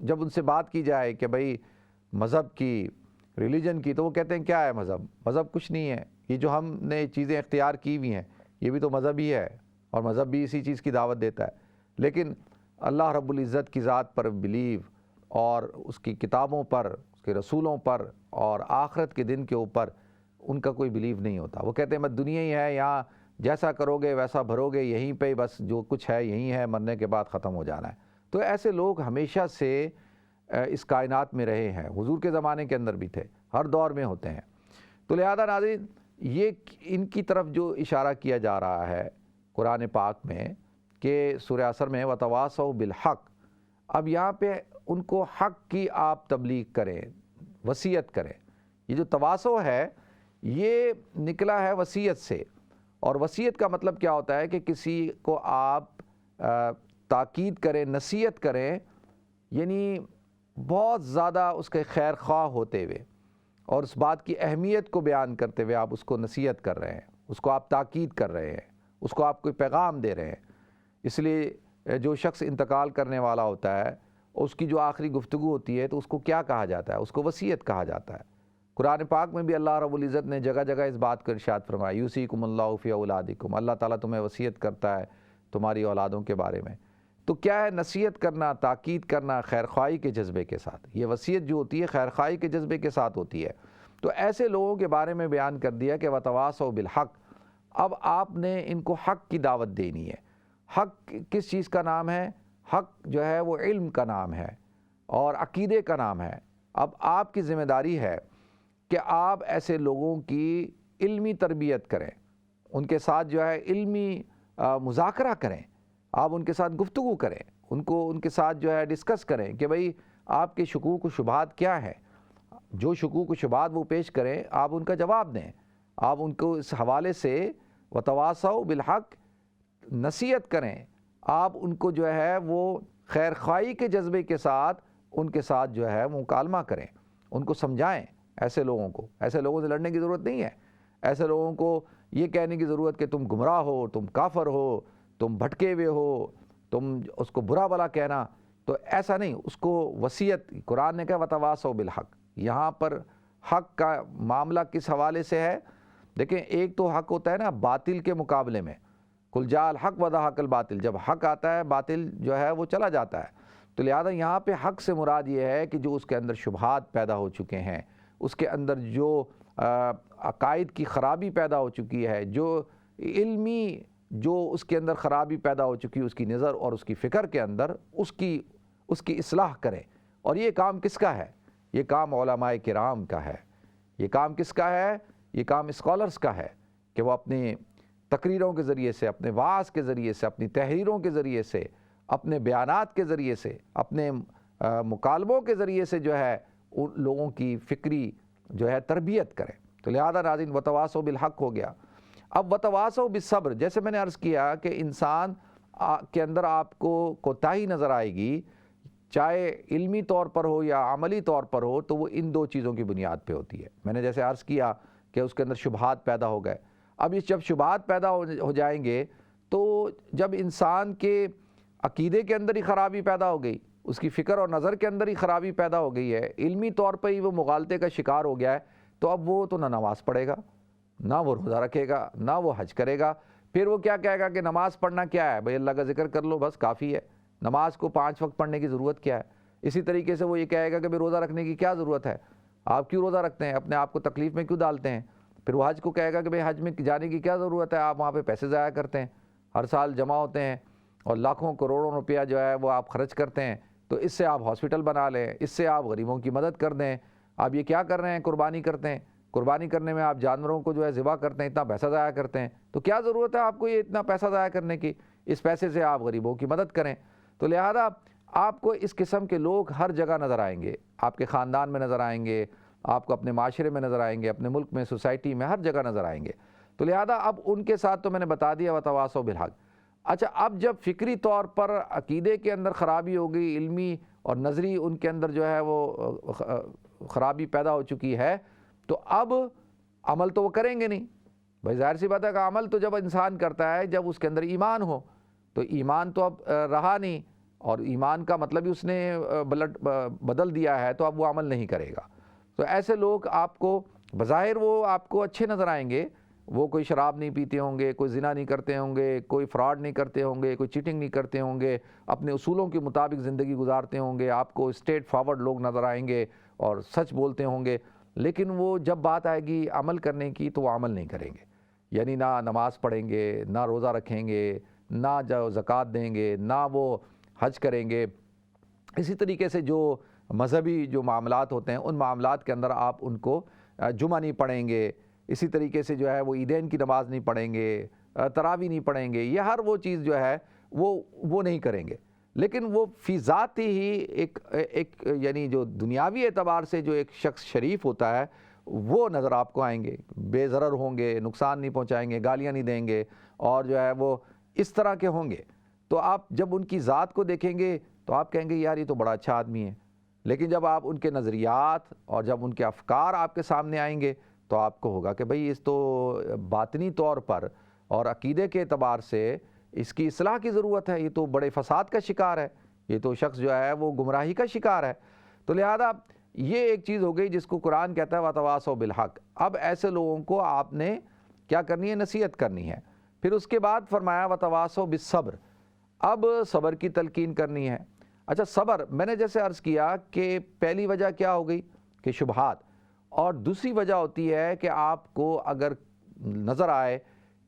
جب ان سے بات کی جائے کہ بھئی مذہب کی، ریلیجن کی، تو وہ کہتے ہیں کیا ہے مذہب؟ مذہب کچھ نہیں ہے، یہ جو ہم نے چیزیں اختیار کی ہوئی ہیں یہ بھی تو مذہب ہی ہے، اور مذہب بھی اسی چیز کی دعوت دیتا ہے۔ لیکن اللہ رب العزت کی ذات پر بلیو، اور اس کی کتابوں پر، اس کے رسولوں پر، اور آخرت کے دن کے اوپر ان کا کوئی بلیو نہیں ہوتا۔ وہ کہتے ہیں بس دنیا ہی ہے، یہاں جیسا کرو گے ویسا بھرو گے، یہیں پہ بس جو کچھ ہے یہیں ہے، مرنے کے بعد ختم ہو جانا ہے۔ تو ایسے لوگ ہمیشہ سے اس کائنات میں رہے ہیں، حضور کے زمانے کے اندر بھی تھے، ہر دور میں ہوتے ہیں۔ تو لہذا ناظرین، یہ ان کی طرف جو اشارہ کیا جا رہا ہے قرآن پاک میں کہ سورہ عصر میں وَتَوَاصَوْا بِالْحَقِّ، اب یہاں پہ ان کو حق کی آپ تبلیغ کریں، وصیت کریں۔ یہ جو تواصو ہے یہ نکلا ہے وصیت سے، اور وصیت کا مطلب کیا ہوتا ہے کہ کسی کو آپ تاکید کریں، نصیحت کریں، یعنی بہت زیادہ اس کے خیر خواہ ہوتے ہوئے اور اس بات کی اہمیت کو بیان کرتے ہوئے آپ اس کو نصیحت کر رہے ہیں، اس کو آپ تاکید کر رہے ہیں، اس کو آپ کوئی پیغام دے رہے ہیں۔ اس لیے جو شخص انتقال کرنے والا ہوتا ہے اس کی جو آخری گفتگو ہوتی ہے تو اس کو کیا کہا جاتا ہے؟ اس کو وصیت کہا جاتا ہے۔ قرآن پاک میں بھی اللہ رب العزت نے جگہ جگہ اس بات کو ارشاد فرمایا، یوصیکم اللہ فی اولادکم، اللہ تعالیٰ تمہیں وصیت کرتا ہے تمہاری اولادوں کے بارے میں۔ تو کیا ہے؟ نصیحت کرنا، تاکید کرنا خیرخواہی کے جذبے کے ساتھ۔ یہ وصیت جو ہوتی ہے خیرخواہی کے جذبے کے ساتھ ہوتی ہے۔ تو ایسے لوگوں کے بارے میں بیان کر دیا کہ وَتَوَاصَوْا بِالْحَقِّ، اب آپ نے ان کو حق کی دعوت دینی ہے۔ حق کس چیز کا نام ہے؟ حق جو ہے وہ علم کا نام ہے اور عقیدے کا نام ہے۔ اب آپ کی ذمہ داری ہے کہ آپ ایسے لوگوں کی علمی تربیت کریں، ان کے ساتھ جو ہے علمی مذاکرہ کریں، آپ ان کے ساتھ گفتگو کریں، ان کے ساتھ جو ہے ڈسکس کریں کہ بھئی آپ کے شکوک و شبہات کیا ہیں۔ جو شکوک و شبہات وہ پیش کریں آپ ان کا جواب دیں، آپ ان کو اس حوالے سے وتواصوا بالحق نصیحت کریں، آپ ان کو جو ہے وہ خیر خواہی کے جذبے کے ساتھ ان کے ساتھ جو ہے مکالمہ کریں، ان کو سمجھائیں۔ ایسے لوگوں سے لڑنے کی ضرورت نہیں ہے۔ ایسے لوگوں کو یہ کہنے کی ضرورت کہ تم گمراہ ہو، تم کافر ہو، تم بھٹکے ہوئے ہو، تم اس کو برا بلا کہنا، تو ایسا نہیں۔ اس کو وصیت، قرآن نے کہا وتواصوا بالحق۔ یہاں پر حق کا معاملہ کس حوالے سے ہے؟ دیکھیں، ایک تو حق ہوتا ہے نا باطل کے مقابلے میں، قل جاء الحق وزہق الباطل، جب حق آتا ہے باطل جو ہے وہ چلا جاتا ہے۔ تو لہذا یہاں پہ حق سے مراد یہ ہے کہ جو اس کے اندر شبہات پیدا ہو چکے ہیں، اس کے اندر جو عقائد کی خرابی پیدا ہو چکی ہے، جو علمی جو اس کے اندر خرابی پیدا ہو چکی ہے، اس کی نظر اور اس کی فکر کے اندر، اس کی اصلاح کریں۔ اور یہ کام کس کا ہے؟ یہ کام علماء کرام کا ہے۔ یہ کام کس کا ہے؟ یہ کام اسکالرز کا ہے کہ وہ اپنی تقریروں کے ذریعے سے، اپنے وعظ کے ذریعے سے، اپنی تحریروں کے ذریعے سے، اپنے بیانات کے ذریعے سے، اپنے مکالموں کے ذریعے سے جو ہے ان لوگوں کی فکری جو ہے تربیت کریں۔ تو لہذا ناظرین وتواصوا بالحق ہو گیا۔ اب وتواصوا بالصبر، جیسے میں نے عرض کیا کہ انسان کے اندر آپ کو کوتاہی نظر آئے گی، چاہے علمی طور پر ہو یا عملی طور پر ہو، تو وہ ان دو چیزوں کی بنیاد پہ ہوتی ہے۔ میں نے جیسے عرض کیا کہ اس کے اندر شبہات پیدا ہو گئے۔ اب یہ جب شبہات پیدا ہو جائیں گے تو جب انسان کے عقیدے کے اندر ہی خرابی پیدا ہو گئی، اس کی فکر اور نظر کے اندر ہی خرابی پیدا ہو گئی ہے، علمی طور پہ ہی وہ مغالطے کا شکار ہو گیا ہے، تو اب وہ تو نہ نماز پڑھے گا، نہ وہ روزہ رکھے گا، نہ وہ حج کرے گا۔ پھر وہ کیا کہے گا کہ نماز پڑھنا کیا ہے؟ بھئی اللہ کا ذکر کر لو بس کافی ہے، نماز کو 5 وقت پڑھنے کی ضرورت کیا ہے؟ اسی طریقے سے وہ یہ کہے گا کہ روزہ رکھنے کی کیا ضرورت ہے؟ آپ کیوں روزہ رکھتے ہیں؟ اپنے آپ کو تکلیف میں کیوں ڈالتے ہیں؟ پھر وہ حج کو کہے گا کہ بھئی حج میں جانے کی کیا ضرورت ہے؟ آپ وہاں پہ پیسے ضائع کرتے ہیں، ہر سال جمع ہوتے ہیں اور لاکھوں کروڑوں روپیہ جو ہے وہ آپ خرچ کرتے ہیں، تو اس سے آپ ہاسپٹل بنا لیں، اس سے آپ غریبوں کی مدد کر دیں۔ آپ یہ کیا کر رہے ہیں؟ قربانی کرتے ہیں، قربانی کرنے میں آپ جانوروں کو جو ہے ذبح کرتے ہیں، اتنا پیسہ ضائع کرتے ہیں، تو کیا ضرورت ہے آپ کو یہ اتنا پیسہ ضائع کرنے کی؟ اس پیسے سے آپ غریبوں کی مدد کریں۔ تو لہذا آپ کو اس قسم کے لوگ ہر جگہ نظر آئیں گے، آپ کے خاندان میں نظر آئیں گے، آپ کو اپنے معاشرے میں نظر آئیں گے، اپنے ملک میں، سوسائٹی میں، ہر جگہ نظر آئیں گے۔ تو لہذا اب ان کے ساتھ تو میں نے بتا دیا وتواصوا بالحق۔ اچھا، اب جب فکری طور پر عقیدے کے اندر خرابی ہو گئی، علمی اور نظری ان کے اندر جو ہے وہ خرابی پیدا ہو چکی ہے، تو اب عمل تو وہ کریں گے نہیں۔ بھائی ظاہر سی بات ہے کہ عمل تو جب انسان کرتا ہے جب اس کے اندر ایمان ہو، تو ایمان تو اب رہا نہیں، اور ایمان کا مطلب ہی اس نے بدل دیا ہے، تو اب وہ عمل نہیں کرے گا۔ تو ایسے لوگ آپ کو بظاہر وہ آپ کو اچھے نظر آئیں گے، وہ کوئی شراب نہیں پیتے ہوں گے، کوئی زنا نہیں کرتے ہوں گے، کوئی فراڈ نہیں کرتے ہوں گے، کوئی چیٹنگ نہیں کرتے ہوں گے، اپنے اصولوں کے مطابق زندگی گزارتے ہوں گے، آپ کو اسٹریٹ فارورڈ لوگ نظر آئیں گے اور سچ بولتے ہوں گے، لیکن وہ جب بات آئے گی عمل کرنے کی تو وہ عمل نہیں کریں گے۔ یعنی نہ نماز پڑھیں گے، نہ روزہ رکھیں گے، نہ زکوٰۃ دیں گے، نہ وہ حج کریں گے۔ اسی طریقے سے جو مذہبی جو معاملات ہوتے ہیں ان معاملات کے اندر آپ ان کو جمعہ نہیں پڑھیں گے، اسی طریقے سے جو ہے وہ عیدین کی نماز نہیں پڑھیں گے، تراویح نہیں پڑھیں گے، یہ ہر وہ چیز جو ہے وہ نہیں کریں گے۔ لیکن وہ فی ذاتی ہی ایک یعنی جو دنیاوی اعتبار سے جو ایک شخص شریف ہوتا ہے وہ نظر آپ کو آئیں گے، بے ضرر ہوں گے، نقصان نہیں پہنچائیں گے، گالیاں نہیں دیں گے، اور جو ہے وہ اس طرح کے ہوں گے۔ تو آپ جب ان کی ذات کو دیکھیں گے تو آپ کہیں گے یار یہ تو بڑا اچھا آدمی ہے، لیکن جب آپ ان کے نظریات اور جب ان کے افکار آپ کے سامنے آئیں گے تو آپ کو ہوگا کہ بھئی اس تو باطنی طور پر اور عقیدے کے اعتبار سے اس کی اصلاح کی ضرورت ہے، یہ تو بڑے فساد کا شکار ہے، یہ تو شخص جو ہے وہ گمراہی کا شکار ہے۔ تو لہذا یہ ایک چیز ہو گئی جس کو قرآن کہتا ہے وَتَوَاصَوْا بِالْحَقِّ۔ اب ایسے لوگوں کو آپ نے کیا کرنی ہے؟ نصیحت کرنی ہے۔ پھر اس کے بعد فرمایا وَتَوَاصَوْا بِالصَّبْرِ، اب صبر کی تلقین کرنی ہے۔ اچھا صبر، میں نے جیسے عرض کیا کہ پہلی وجہ کیا ہو گئی کہ شبہات، اور دوسری وجہ ہوتی ہے کہ آپ کو اگر نظر آئے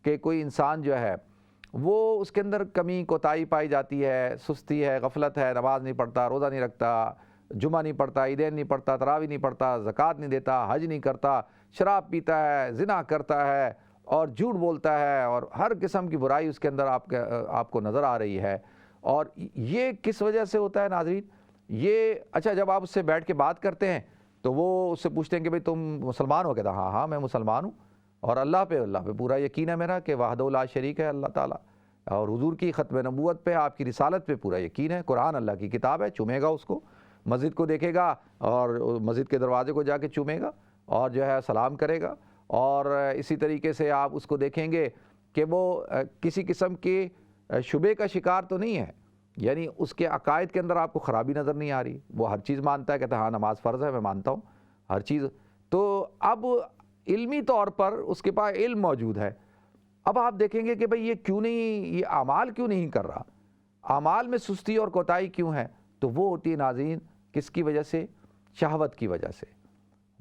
کہ کوئی انسان جو ہے وہ اس کے اندر کمی کوتاہی پائی جاتی ہے، سستی ہے، غفلت ہے، نماز نہیں پڑھتا، روزہ نہیں رکھتا، جمعہ نہیں پڑھتا، عیدین نہیں پڑھتا، تراویح نہیں پڑھتا، زکوٰۃ نہیں دیتا، حج نہیں کرتا، شراب پیتا ہے، زنا کرتا ہے اور جھوٹ بولتا ہے، اور ہر قسم کی برائی اس کے اندر آپ کو نظر آ رہی ہے۔ اور یہ کس وجہ سے ہوتا ہے ناظرین؟ یہ اچھا جب آپ اس سے بیٹھ کے بات کرتے ہیں تو وہ اس سے پوچھتے ہیں کہ بھئی تم مسلمان ہو؟ کہتا ہاں ہاں میں مسلمان ہوں، اور اللہ پہ پورا یقین ہے میرا کہ وحدہ لا شریک ہے اللہ تعالیٰ، اور حضور کی ختم نبوت پہ، آپ کی رسالت پہ پورا یقین ہے، قرآن اللہ کی کتاب ہے، چومے گا اس کو، مسجد کو دیکھے گا اور مسجد کے دروازے کو جا کے چومے گا اور جو ہے سلام کرے گا، اور اسی طریقے سے آپ اس کو دیکھیں گے کہ وہ کسی قسم کے شبے کا شکار تو نہیں ہے، یعنی اس کے عقائد کے اندر آپ کو خرابی نظر نہیں آ رہی، وہ ہر چیز مانتا ہے، کہتا ہے ہاں نماز فرض ہے، میں مانتا ہوں ہر چیز۔ تو اب علمی طور پر اس کے پاس علم موجود ہے۔ اب آپ دیکھیں گے کہ بھئی یہ کیوں نہیں، یہ اعمال کیوں نہیں کر رہا، اعمال میں سستی اور کوتاہی کیوں ہے؟ تو وہ ہوتی ہے ناظرین کس کی وجہ سے؟ شہوت کی وجہ سے،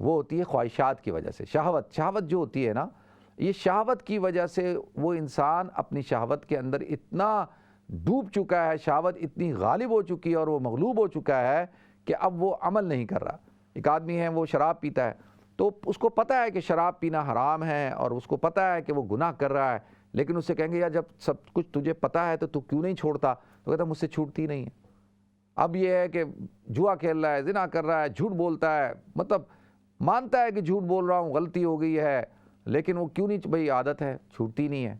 وہ ہوتی ہے خواہشات کی وجہ سے۔ شہوت جو ہوتی ہے نا، یہ شہوت کی وجہ سے وہ انسان اپنی شہوت کے اندر اتنا ڈوب چکا ہے، شہوت اتنی غالب ہو چکی ہے اور وہ مغلوب ہو چکا ہے کہ اب وہ عمل نہیں کر رہا۔ ایک آدمی ہے وہ شراب پیتا ہے، تو اس کو پتہ ہے کہ شراب پینا حرام ہے اور اس کو پتہ ہے کہ وہ گناہ کر رہا ہے، لیکن اس سے کہیں گے یار جب سب کچھ تجھے پتہ ہے تو کیوں نہیں چھوڑتا؟ تو کہتا ہے مجھ سے چھوٹتی نہیں ہے۔ اب یہ ہے کہ جوا کھیل رہا ہے، زنا کر رہا ہے، جھوٹ بولتا ہے، مطلب مانتا ہے کہ جھوٹ بول رہا ہوں، غلطی ہو گئی ہے، لیکن وہ کیوں نہیں، بھئی عادت ہے، چھوٹتی نہیں ہے۔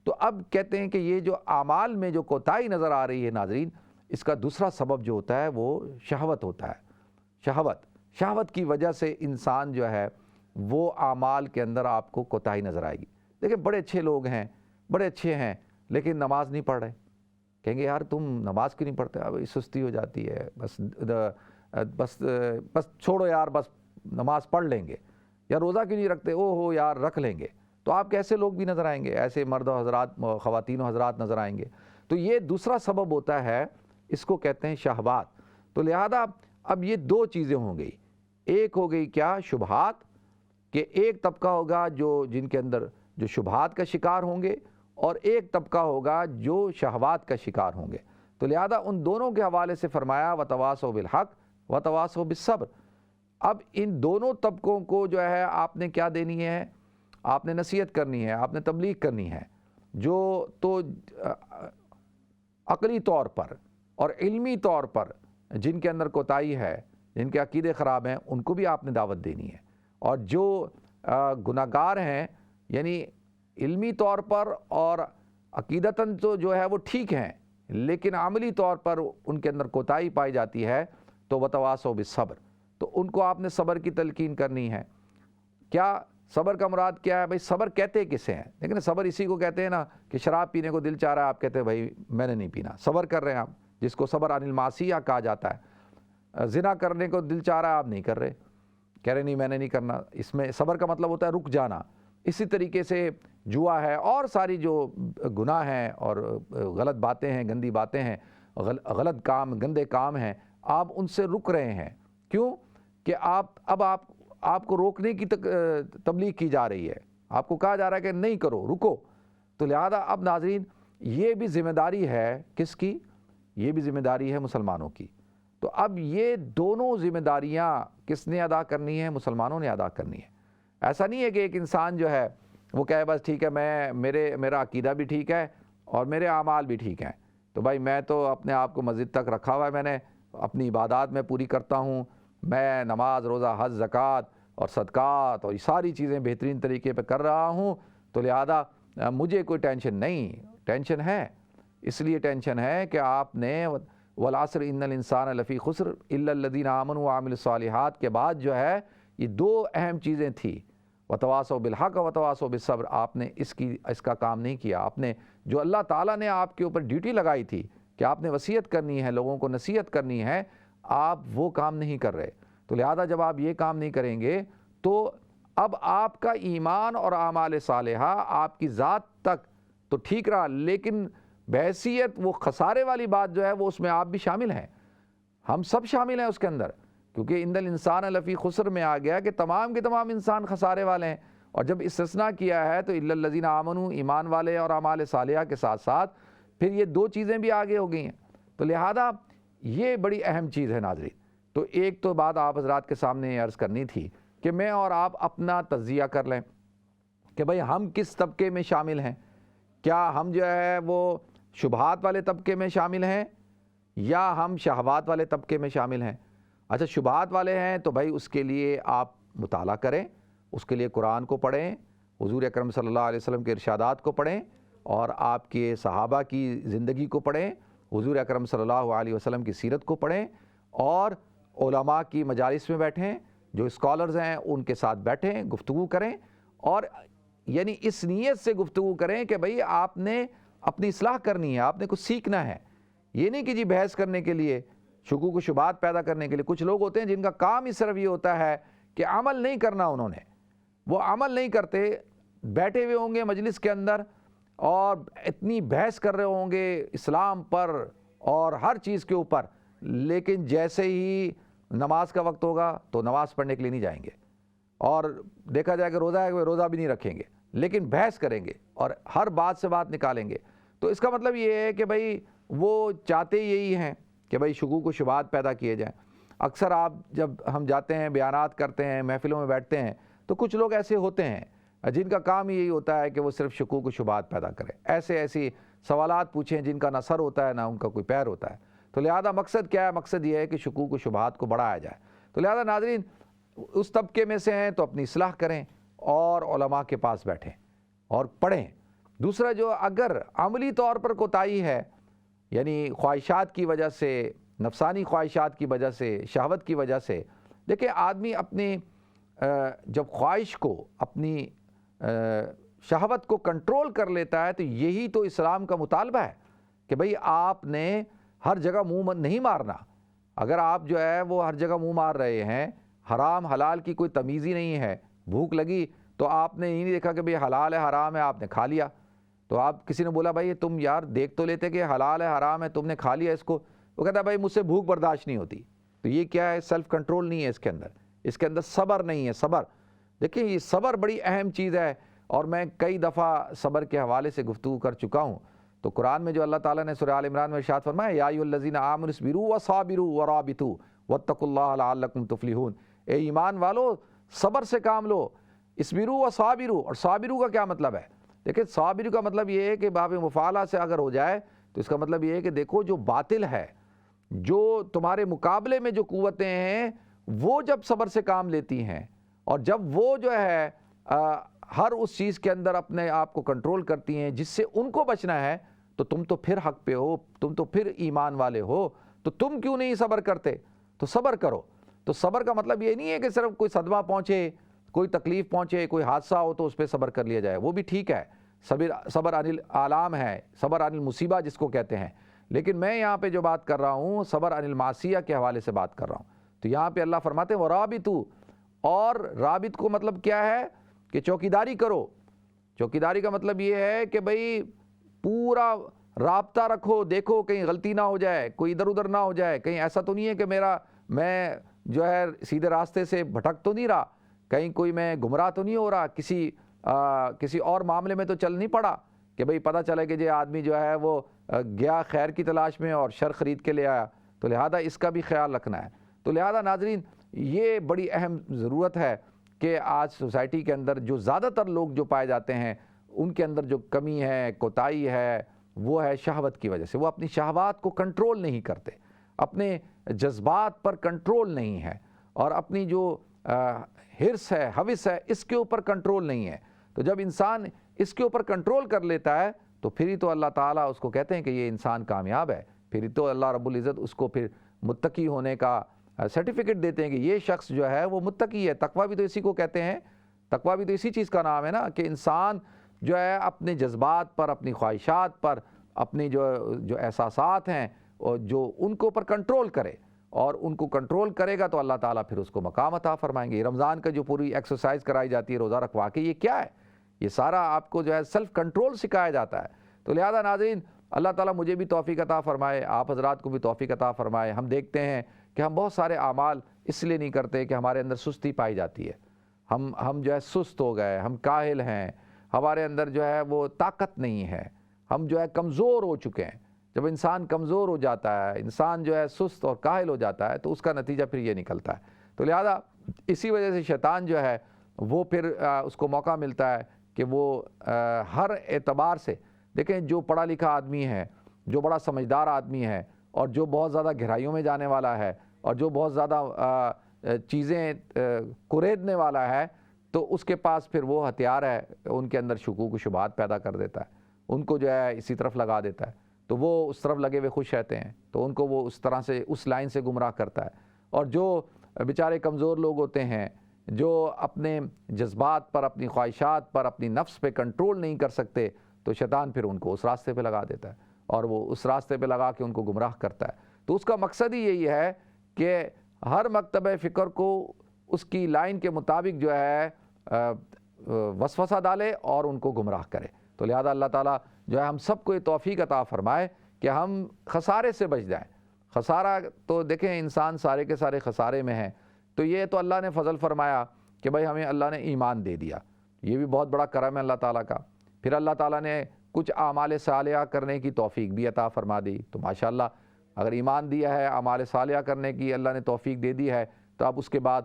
تو اب کہتے ہیں کہ یہ جو اعمال میں جو کوتاہی نظر آ رہی ہے ناظرین، اس کا دوسرا سبب جو ہوتا ہے وہ شہوت ہوتا ہے۔ شہوت کی وجہ سے انسان جو ہے وہ اعمال کے اندر آپ کو کوتاہی نظر آئے گی۔ دیکھیں بڑے اچھے لوگ ہیں، بڑے اچھے ہیں، لیکن نماز نہیں پڑھ رہے، کہیں گے یار تم نماز کیوں نہیں پڑھتے؟ اب سستی ہو جاتی ہے، بس چھوڑو یار، بس نماز پڑھ لیں گے، یا روزہ کیوں نہیں رکھتے؟ او ہو یار رکھ لیں گے۔ تو آپ کیسے لوگ بھی نظر آئیں گے، ایسے مرد و حضرات، خواتین و حضرات نظر آئیں گے۔ تو یہ دوسرا سبب ہوتا ہے، اس کو کہتے ہیں شہوات۔ تو لہذا اب یہ دو چیزیں ہوں گئی، ایک ہو گئی کیا؟ شبہات، کہ ایک طبقہ ہوگا جن کے اندر جو شبہات کا شکار ہوں گے، اور ایک طبقہ ہوگا جو شہوات کا شکار ہوں گے۔ تو لہذا ان دونوں کے حوالے سے فرمایا وَتَوَاصَوْا بِالْحَقِّ وَتَوَاصَوْا بِالصَّبْرِ۔ اب ان دونوں طبقوں کو جو ہے آپ نے کیا دینی ہے؟ آپ نے نصیحت کرنی ہے، آپ نے تبلیغ کرنی ہے۔ جو تو عقلی طور پر اور علمی طور پر جن کے اندر کوتاہی ہے، جن کے عقیدے خراب ہیں، ان کو بھی آپ نے دعوت دینی ہے، اور جو گناہگار ہیں، یعنی علمی طور پر اور عقیدتاً تو جو ہے وہ ٹھیک ہیں، لیکن عملی طور پر ان کے اندر کوتاہی پائی جاتی ہے، تو وَتَوَاصَوْا بِالصَّبْرِ، تو ان کو آپ نے صبر کی تلقین کرنی ہے۔ کیا صبر کا مراد کیا ہے؟ بھئی صبر کہتے کسے ہیں؟ لیکن صبر اسی کو کہتے ہیں نا کہ شراب پینے کو دل چاہ رہا ہے، آپ کہتے ہیں بھائی میں نے نہیں پینا، صبر کر رہے ہیں آپ، جس کو صبر عن المعصیہ کہا جاتا ہے۔ زنا کرنے کو دل چاہ رہا ہے، آپ نہیں کر رہے، کہہ رہے نہیں میں نے نہیں کرنا، اس میں صبر کا مطلب ہوتا ہے رک جانا۔ اسی طریقے سے جوا ہے اور ساری جو گناہ ہیں اور غلط باتیں ہیں، گندی باتیں ہیں، غلط کام، گندے کام ہیں، آپ ان سے رک رہے ہیں۔ کیوں کہ آپ کو روکنے کی تبلیغ کی جا رہی ہے، آپ کو کہا جا رہا ہے کہ نہیں کرو، رکو۔ تو لہذا اب ناظرین یہ بھی ذمہ داری ہے کس کی؟ یہ بھی ذمہ داری ہے مسلمانوں کی۔ تو اب یہ دونوں ذمہ داریاں کس نے ادا کرنی ہے؟ مسلمانوں نے ادا کرنی ہے۔ ایسا نہیں ہے کہ ایک انسان جو ہے وہ کہے بس ٹھیک ہے میرا عقیدہ بھی ٹھیک ہے اور میرے اعمال بھی ٹھیک ہیں، تو بھائی میں تو اپنے آپ کو مسجد تک رکھا ہوا ہے، میں نے اپنی عبادات میں پوری کرتا ہوں، میں نماز، روزہ، حج، زکوٰۃ اور صدقات اور یہ ساری چیزیں بہترین طریقے پہ کر رہا ہوں، تو لہذا مجھے کوئی ٹینشن نہیں۔ ٹینشن ہے، اس لیے ٹینشن ہے کہ آپ نے والعصر ان الانسان لفی خسر الا الذین آمنوا وعملوا الصالحات کے بعد جو ہے یہ دو اہم چیزیں تھیں، وتواصوا بالحق وتواصوا بالصبر، آپ نے اس کا کام نہیں کیا۔ آپ نے جو اللہ تعالیٰ نے آپ کے اوپر ڈیوٹی لگائی تھی کہ آپ نے وصیت کرنی ہے، لوگوں کو نصیحت کرنی ہے، آپ وہ کام نہیں کر رہے۔ تو لہذا جب آپ یہ کام نہیں کریں گے تو اب آپ کا ایمان اور اعمال صالحہ آپ کی ذات تک تو ٹھیک رہا، لیکن بحیثیت وہ خسارے والی بات جو ہے وہ اس میں آپ بھی شامل ہیں، ہم سب شامل ہیں اس کے اندر، کیونکہ ان الانسان لفی خسر میں آ گیا کہ تمام کے تمام انسان خسارے والے ہیں۔ اور جب استثناء کیا ہے تو الا الذین آمنوا، ایمان والے اور اعمال صالحہ کے ساتھ ساتھ پھر یہ دو چیزیں بھی آگے ہو گئی ہیں۔ تو لہذا یہ بڑی اہم چیز ہے ناظرین۔ تو ایک تو بات آپ حضرات کے سامنے عرض کرنی تھی کہ میں اور آپ اپنا تجزیہ کر لیں کہ بھئی ہم کس طبقے میں شامل ہیں۔ کیا ہم جو ہے وہ شبہات والے طبقے میں شامل ہیں یا ہم شہوات والے طبقے میں شامل ہیں؟ اچھا شبہات والے ہیں تو بھائی اس کے لیے آپ مطالعہ کریں، اس کے لیے قرآن کو پڑھیں، حضور اکرم صلی اللہ علیہ وسلم کے ارشادات کو پڑھیں اور آپ کے صحابہ کی زندگی کو پڑھیں، حضور اکرم صلی اللہ علیہ وسلم کی سیرت کو پڑھیں اور علماء کی مجالس میں بیٹھیں، جو اسکالرز ہیں ان کے ساتھ بیٹھیں، گفتگو کریں، اور یعنی اس نیت سے گفتگو کریں کہ بھئی آپ نے اپنی اصلاح کرنی ہے، آپ نے کچھ سیکھنا ہے۔ یہ نہیں کہ جی بحث کرنے کے لیے، شکوک و شبہات پیدا کرنے کے لیے۔ کچھ لوگ ہوتے ہیں جن کا کام ہی صرف یہ ہوتا ہے کہ عمل نہیں کرنا، انہوں نے وہ عمل نہیں کرتے، بیٹھے ہوئے ہوں گے مجلس کے اندر اور اتنی بحث کر رہے ہوں گے اسلام پر اور ہر چیز کے اوپر، لیکن جیسے ہی نماز کا وقت ہوگا تو نماز پڑھنے کے لیے نہیں جائیں گے، اور دیکھا جائے کہ روزہ ہے کہ روزہ بھی نہیں رکھیں گے، لیکن بحث کریں گے اور ہر بات سے بات نکالیں گے۔ تو اس کا مطلب یہ ہے کہ بھئی وہ چاہتے یہی ہیں کہ بھئی شکوک و شبہات پیدا کیے جائیں۔ اکثر آپ جب ہم جاتے ہیں، بیانات کرتے ہیں، محفلوں میں بیٹھتے ہیں، تو کچھ لوگ ایسے ہوتے ہیں جن کا کام یہی ہوتا ہے کہ وہ صرف شکوک و شبہات پیدا کریں، ایسی سوالات پوچھیں جن کا نہ سر ہوتا ہے نہ ان کا کوئی پیر ہوتا ہے۔ تو لہذا مقصد کیا ہے؟ مقصد یہ ہے کہ شکوک و شبہات کو بڑھایا جائے۔ تو لہذا ناظرین اس طبقے میں سے ہیں تو اپنی اصلاح کریں اور علماء کے پاس بیٹھیں اور پڑھیں۔ دوسرا جو اگر عملی طور پر کوتاہی ہے، یعنی خواہشات کی وجہ سے، نفسانی خواہشات کی وجہ سے، شہوت کی وجہ سے، دیکھیں آدمی اپنی جب خواہش کو، اپنی شہوت کو کنٹرول کر لیتا ہے تو یہی تو اسلام کا مطالبہ ہے کہ بھئی آپ نے ہر جگہ منہ نہیں مارنا۔ اگر آپ جو ہے وہ ہر جگہ منہ مار رہے ہیں، حرام حلال کی کوئی تمیز ہی نہیں ہے، بھوک لگی تو آپ نے یہ نہیں دیکھا کہ بھئی حلال ہے حرام ہے، آپ نے کھا لیا، تو آپ کسی نے بولا بھائی تم یار دیکھ تو لیتے کہ حلال ہے حرام ہے، تم نے کھا لیا اس کو، وہ کہتا ہے بھائی مجھ سے بھوک برداشت نہیں ہوتی۔ تو یہ کیا ہے؟ سیلف کنٹرول نہیں ہے اس کے اندر صبر نہیں ہے۔ صبر دیکھیں یہ صبر بڑی اہم چیز ہے، اور میں کئی دفعہ صبر کے حوالے سے گفتگو کر چکا ہوں۔ تو قرآن میں جو اللہ تعالیٰ نے سورہ آل عمران میں ارشاد فرمایا یا ایھا الذین آمنوا اصبروا وصابروا ورابطوا واتقوا اللہ لعلکم تفلحون، اے ایمان والو صبر سے کام لو، اصبروا وصابروا، اور صابروا کا کیا مطلب ہے؟ دیکھیں صابروا کا مطلب یہ ہے کہ باب مفعلہ سے اگر ہو جائے تو اس کا مطلب یہ ہے کہ دیکھو جو باطل ہے، جو تمہارے مقابلے میں جو قوتیں ہیں، وہ جب صبر سے کام لیتی ہیں اور جب وہ جو ہے ہر اس چیز کے اندر اپنے آپ کو کنٹرول کرتی ہیں جس سے ان کو بچنا ہے، تو تم تو پھر حق پہ ہو، تم تو پھر ایمان والے ہو، تو تم کیوں نہیں صبر کرتے؟ تو صبر کرو۔ تو صبر کا مطلب یہ نہیں ہے کہ صرف کوئی صدمہ پہنچے، کوئی تکلیف پہنچے، کوئی حادثہ ہو تو اس پہ صبر کر لیا جائے، وہ بھی ٹھیک ہے، صبر عن الآلام ہے، صبر عن المصیبہ جس کو کہتے ہیں، لیکن میں یہاں پہ جو بات کر رہا ہوں صبر عن المعصیہ کے حوالے سے بات کر رہا ہوں. تو یہاں پہ اللہ فرماتے ہیں وَرَابِطُوا، اور رابط کو مطلب کیا ہے کہ چوکیداری کرو. چوکیداری کا مطلب یہ ہے کہ بھئی پورا رابطہ رکھو، دیکھو کہیں غلطی نہ ہو جائے، کوئی ادھر ادھر نہ ہو جائے، کہیں ایسا تو نہیں ہے کہ میں جو ہے سیدھے راستے سے بھٹک تو نہیں رہا، کہیں کوئی میں گمراہ تو نہیں ہو رہا، کسی اور معاملے میں تو چل نہیں پڑا کہ بھئی پتہ چلے کہ یہ آدمی جو ہے وہ گیا خیر کی تلاش میں اور شر خرید کے لے آیا. تو لہذا اس کا بھی خیال رکھنا ہے. تو لہذا ناظرین یہ بڑی اہم ضرورت ہے کہ آج سوسائٹی کے اندر جو زیادہ تر لوگ جو پائے جاتے ہیں ان کے اندر جو کمی ہے، کوتاہی ہے، وہ ہے شہوت کی وجہ سے. وہ اپنی شہوات کو کنٹرول نہیں کرتے، اپنے جذبات پر کنٹرول نہیں ہے، اور اپنی جو حرص ہے، ہوس ہے، اس کے اوپر کنٹرول نہیں ہے. تو جب انسان اس کے اوپر کنٹرول کر لیتا ہے تو پھر ہی تو اللہ تعالیٰ اس کو کہتے ہیں کہ یہ انسان کامیاب ہے. پھر ہی تو اللہ رب العزت اس کو پھر متقی ہونے کا سرٹیفکیٹ دیتے ہیں کہ یہ شخص جو ہے وہ متقی ہے. تقویٰ بھی تو اسی کو کہتے ہیں، تقویٰ بھی تو اسی چیز کا نام ہے نا، کہ انسان جو ہے اپنے جذبات پر، اپنی خواہشات پر، اپنی جو احساسات ہیں اور جو ان کو اوپر کنٹرول کرے، اور ان کو کنٹرول کرے گا تو اللہ تعالیٰ پھر اس کو مقام عطا فرمائیں گے. رمضان کا جو پوری ایکسرسائز کرائی جاتی ہے روزہ رکھوا کے، یہ کیا ہے؟ یہ سارا آپ کو جو ہے سیلف کنٹرول سکھایا جاتا ہے. تو لہذا ناظرین اللہ تعالیٰ مجھے بھی توفیق عطا فرمائے، آپ حضرات کو بھی توفیق عطا فرمائے. ہم دیکھتے ہیں کہ ہم بہت سارے اعمال اس لیے نہیں کرتے کہ ہمارے اندر سستی پائی جاتی ہے. ہم جو ہے سست ہو گئے، ہم کاہل ہیں، ہمارے اندر جو ہے وہ طاقت نہیں ہے، ہم جو ہے کمزور ہو چکے ہیں. جب انسان کمزور ہو جاتا ہے، انسان جو ہے سست اور کاہل ہو جاتا ہے، تو اس کا نتیجہ پھر یہ نکلتا ہے. تو لہذا اسی وجہ سے شیطان جو ہے وہ پھر اس کو موقع ملتا ہے کہ وہ ہر اعتبار سے، دیکھیں جو پڑھا لکھا آدمی ہے، جو بڑا سمجھدار آدمی ہے، اور جو بہت زیادہ گہرائیوں میں جانے والا ہے، اور جو بہت زیادہ چیزیں کریدنے والا ہے، تو اس کے پاس پھر وہ ہتھیار ہے، ان کے اندر شکوک و شبہات پیدا کر دیتا ہے، ان کو جو ہے اسی طرف لگا دیتا ہے. تو وہ اس طرف لگے ہوئے خوش رہتے ہیں، تو ان کو وہ اس طرح سے اس لائن سے گمراہ کرتا ہے. اور جو بیچارے کمزور لوگ ہوتے ہیں، جو اپنے جذبات پر، اپنی خواہشات پر، اپنی نفس پہ کنٹرول نہیں کر سکتے، تو شیطان پھر ان کو اس راستے پہ لگا دیتا ہے، اور وہ اس راستے پہ لگا کے ان کو گمراہ کرتا ہے. تو اس کا مقصد ہی یہی ہے کہ ہر مکتبہ فکر کو اس کی لائن کے مطابق جو ہے وسوسہ ڈالے اور ان کو گمراہ کرے. تو لہذا اللہ تعالیٰ جو ہے ہم سب کو یہ توفیق عطا فرمائے کہ ہم خسارے سے بچ جائیں. خسارہ تو دیکھیں انسان سارے کے سارے خسارے میں ہیں. تو یہ تو اللہ نے فضل فرمایا کہ بھائی ہمیں اللہ نے ایمان دے دیا، یہ بھی بہت بڑا کرم ہے اللہ تعالیٰ کا. پھر اللہ تعالیٰ نے کچھ اعمال صالحہ کرنے کی توفیق بھی عطا فرما دی. تو ماشاءاللہ اگر ایمان دیا ہے، اعمال صالحہ کرنے کی اللہ نے توفیق دے دی ہے، تو اب اس کے بعد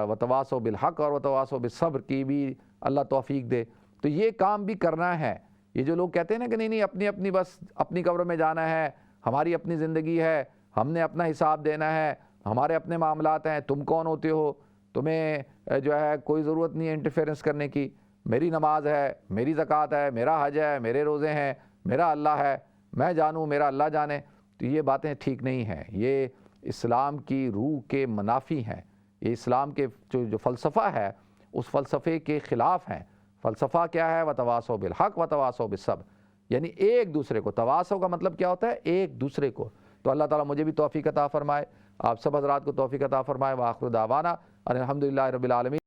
وتواصوا بالحق اور وتواصوا بالصبر کی بھی اللہ توفیق دے. تو یہ کام بھی کرنا ہے. یہ جو لوگ کہتے ہیں نا کہ نہیں اپنی بس اپنی قبر میں جانا ہے، ہماری اپنی زندگی ہے، ہم نے اپنا حساب دینا ہے، ہمارے اپنے معاملات ہیں، تم کون ہوتے ہو، تمہیں جو ہے کوئی ضرورت نہیں ہے انٹرفیئرنس کرنے کی، میری نماز ہے، میری زکوٰۃ ہے، میرا حج ہے، میرے روزے ہیں، میرا اللہ ہے، میں جانوں میرا اللہ جانے. تو یہ باتیں ٹھیک نہیں ہیں، یہ اسلام کی روح کے منافی ہیں. یہ اسلام کے جو فلسفہ ہے اس فلسفے کے خلاف ہیں. فلسفہ کیا ہے؟ وتواصوا بالحق وتواصوا بالصبر، یعنی ایک دوسرے کو، تواصو کا مطلب کیا ہوتا ہے؟ ایک دوسرے کو. تو اللہ تعالیٰ مجھے بھی توفیق عطا فرمائے، آپ سب حضرات کو توفیق عطا فرمائے. وآخر دعوانا ان الحمدللہ رب العالمین.